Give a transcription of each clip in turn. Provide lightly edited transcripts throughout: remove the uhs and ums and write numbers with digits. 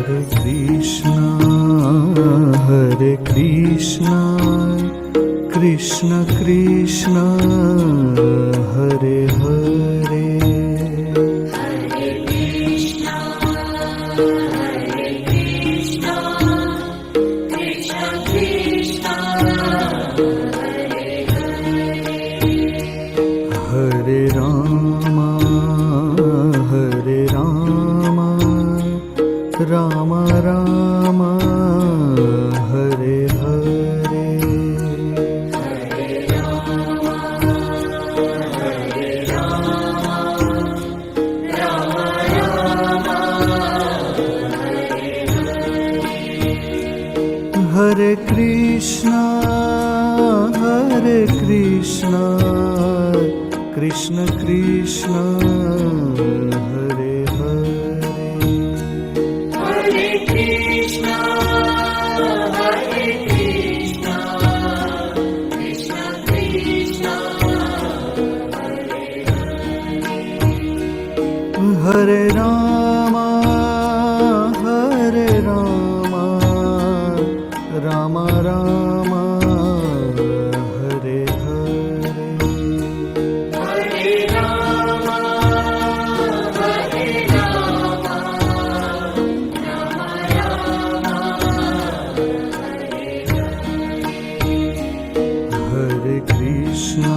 Hare Krishna, Krishna Krishna, Hare Hare, Hare Krishna, Hare Krishna, Krishna Krishna, Hare Hare, Hare Rama, Hare Rama, Rama Rama, Hare Hare, Hare Rama, Hare Rama, Rama Rama, Hare Krishna, Hare Krishna, Krishna Krishna, Hare Hare, Hare Krishna, Hare Krishna, Krishna Krishna, Hare Rama, Hare Rama, Rama Rama, Hare Hare, Hare Rama, Hare Rama, Rama Rama, Hare Krishna,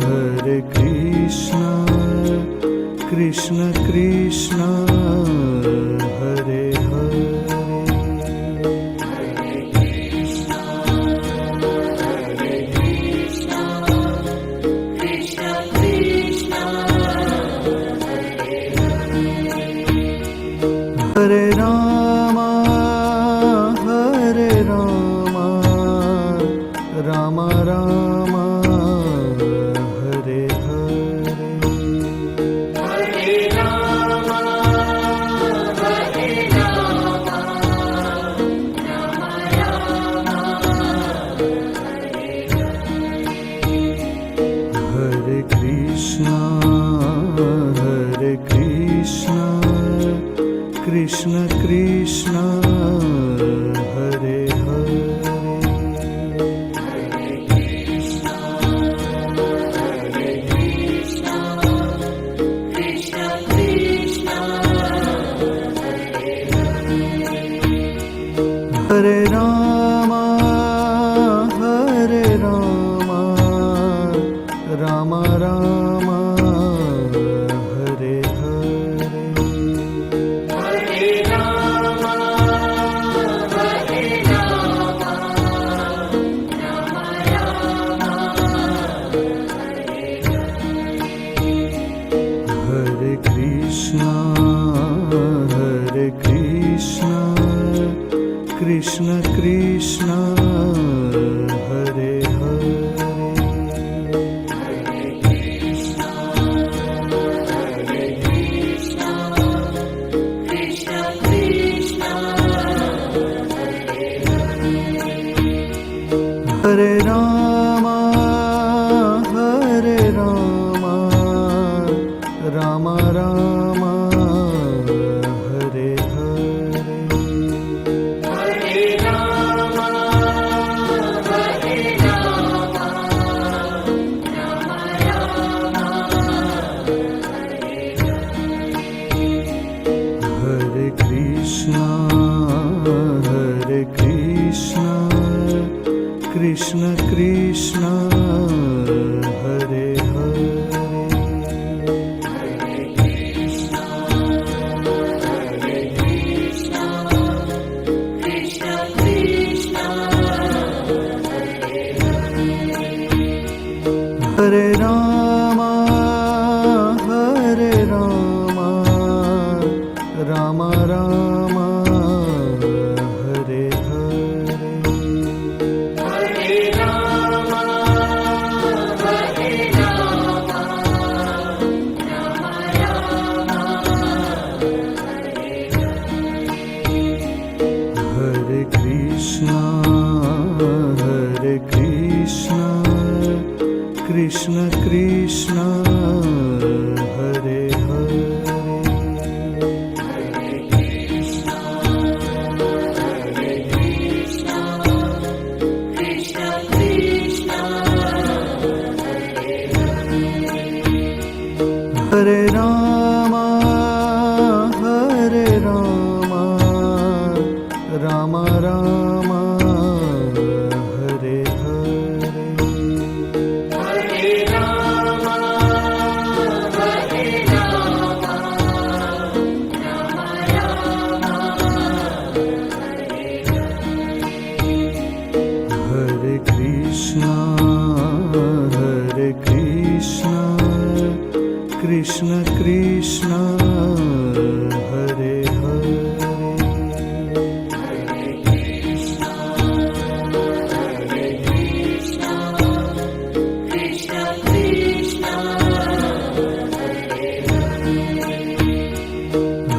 Hare Krishna, Krishna Krishna, Hare Hare, Krishna Krishna, Hare Rama, Hare Rama, Rama Rama, Hare Hare, Hare Rama, Hare Rama, Rama Rama, Hare Krishna, Hare Krishna, Krishna Krishna, Hare Hare, Krishna Krishna, Hare Rama, Hare Rama, Rama Rama, Hare Hare, Hare Rama, Hare Rama, Rama Rama, Hare Krishna, Hare Krishna, Krishna Krishna, Hare Hare, Krishna Krishna, Hare Rama, Hare Rama, Rama Rama, Hare Hare, Hare Rama, Hare Rama, Rama Rama, Hare Krishna, Hare Krishna, Krishna Krishna, Hare Hare, Krishna Krishna, Hare Rama, Hare Rama, Rama Rama, Hare Hare, Hare Rama, Hare Rama, Rama Rama, Hare Krishna, Hare Krishna, Krishna Krishna, Hare Hare, Hare Krishna, Hare Rama, Rama Rama, Hare Hare. Hare Rama, Hare Rama, Rama Rama, Hare Krishna, Krishna Krishna, Hare Hare. Krishna Krishna,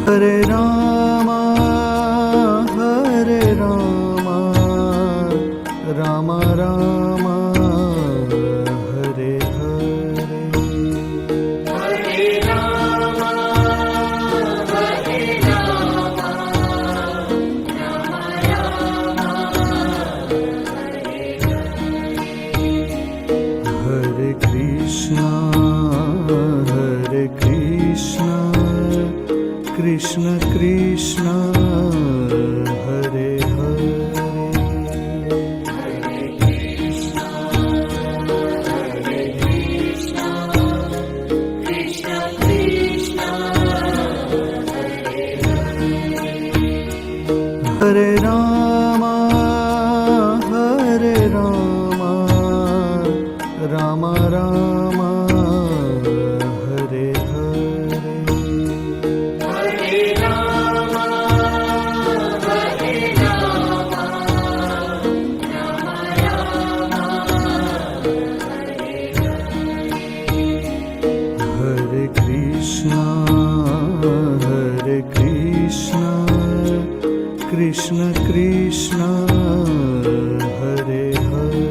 Hare Rama, Hare Rama, Rama Rama, Hare Hare. Hare Rama, Hare Rama, Rama Rama, Hare Krishna, Krishna Krishna, Hare Hare. Krishna Krishna, Hare Rama, Hare Rama, Rama Rama, Hare Hare. Hare Rama, Hare Rama, Rama Rama, Hare Krishna, Krishna Krishna, Hare Hare.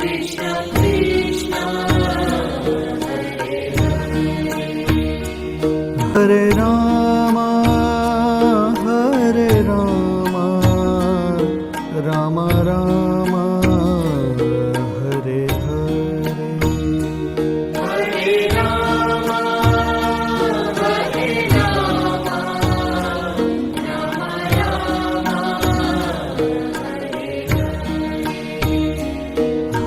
Krishna Krishna, Hare Rama, Hare Rama, Rama Rama, Hare Hare. Hare Rama, Hare Rama, Rama Rama,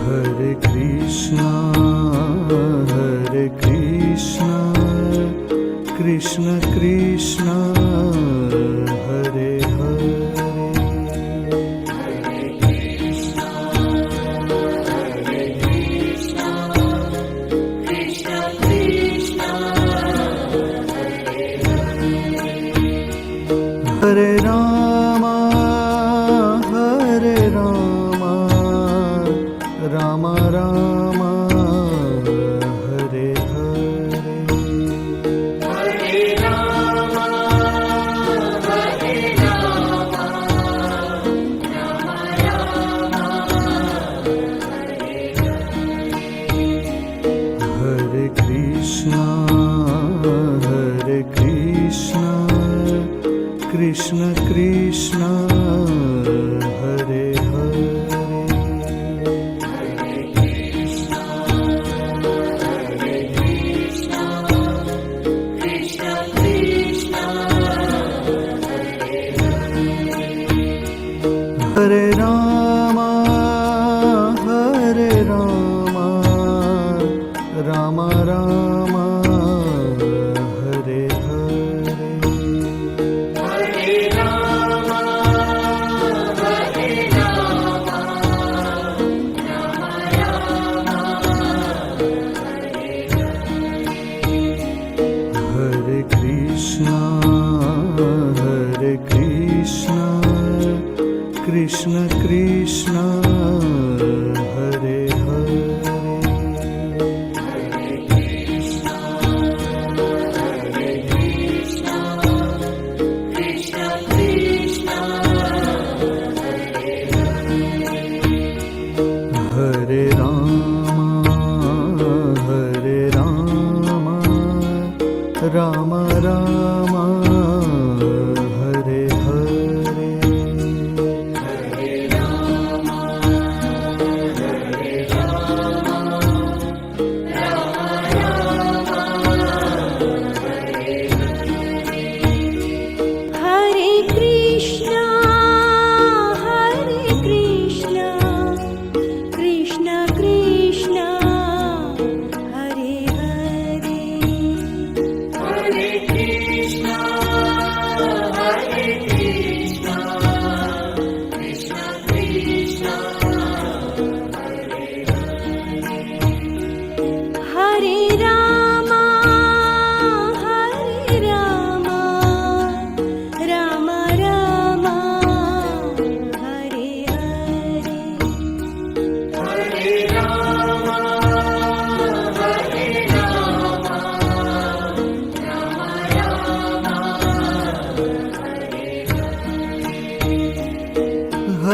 Hare Krishna, Krishna Krishna, Hare Hare. Krishna Krishna, Hare Rama, Hare Rama, Rama Rama, Hare Hare. Hare Rama,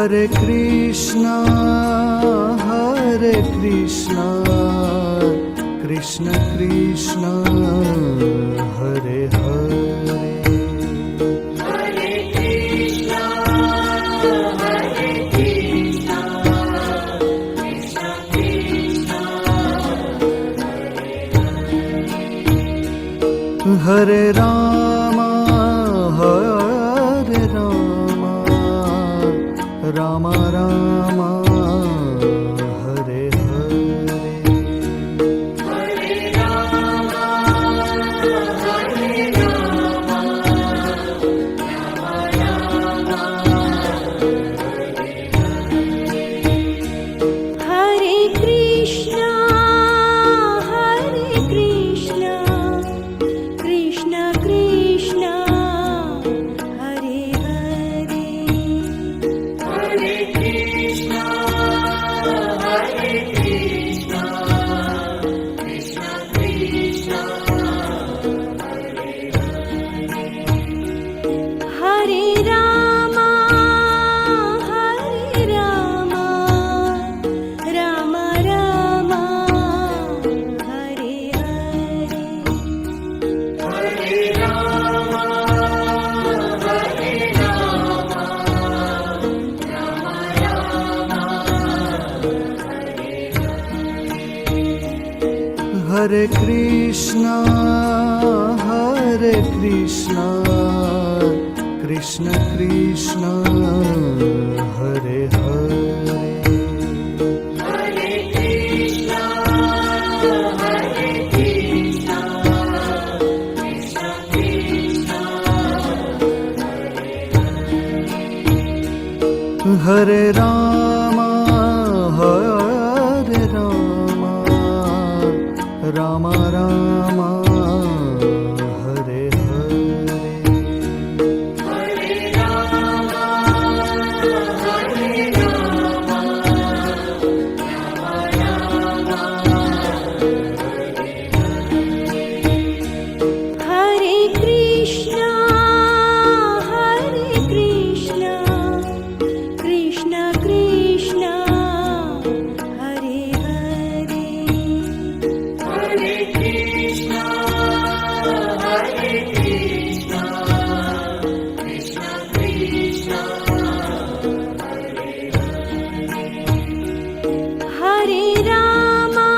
Hare Krishna, Krishna Krishna, Hare Hare. Hare Rama, Rama Rama, Hare Hare. Hare Krishna, Krishna Krishna, Hare Hare. Hare Rama, Rama Rama, Hare Hare. Hare Krishna, Krishna Krishna, Hare Hare. Hare Rama, Rama Rama, Hare Hare. Hare Krishna, Krishna Krishna, Hare Hare. Hare Rama,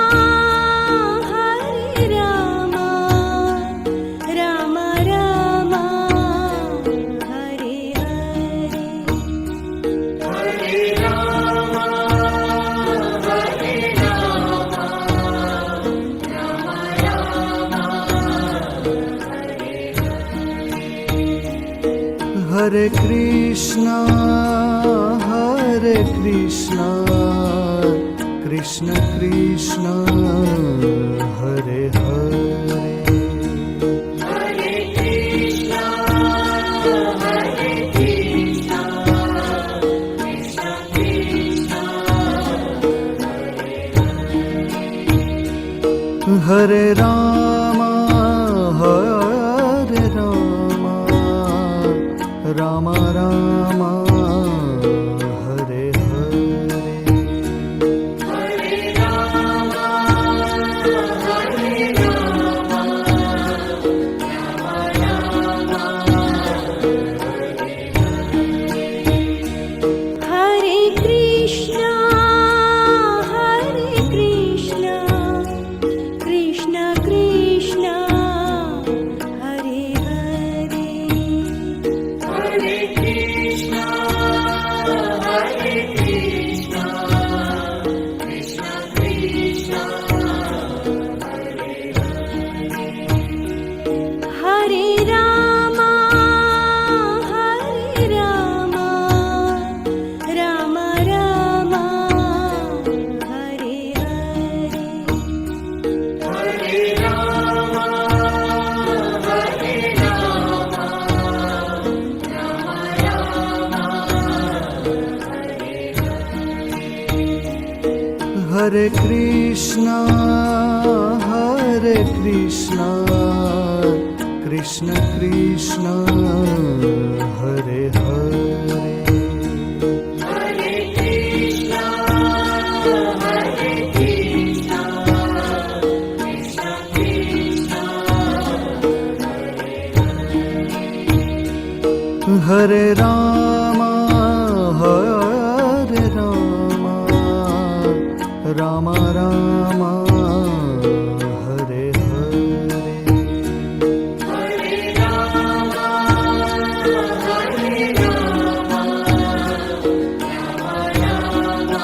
Rama Rama, Hare Hare. Hare Krishna, Krishna Krishna, Hare Hare. Hare Rama, Rama Rama, Hare Hare. Hare Krishna, Krishna Krishna, Hare Hare. Hare Rama, Rama Rama, Hare Hare. Hare Krishna, Krishna Krishna, Hare Hare. Hare Rama, Hare Rama, Rama Rama, Hare Hare. Hare Rama, Hare Rama, Rama Rama,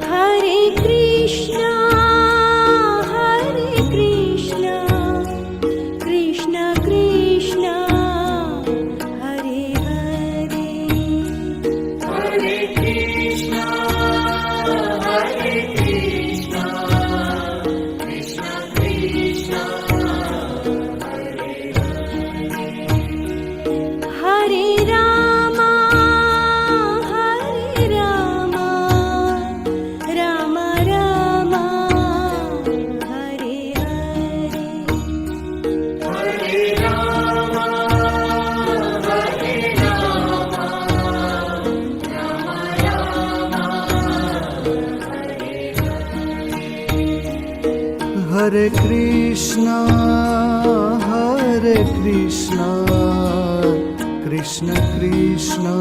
Hare Krishna, Krishna Krishna, Hare Hare. Hare Krishna, Hare Krishna, Krishna Krishna, Hare Rama, Rama Rama, Hare Hare. Hare Rama, Hare Rama, Rama Rama, Hare Krishna, Krishna Krishna,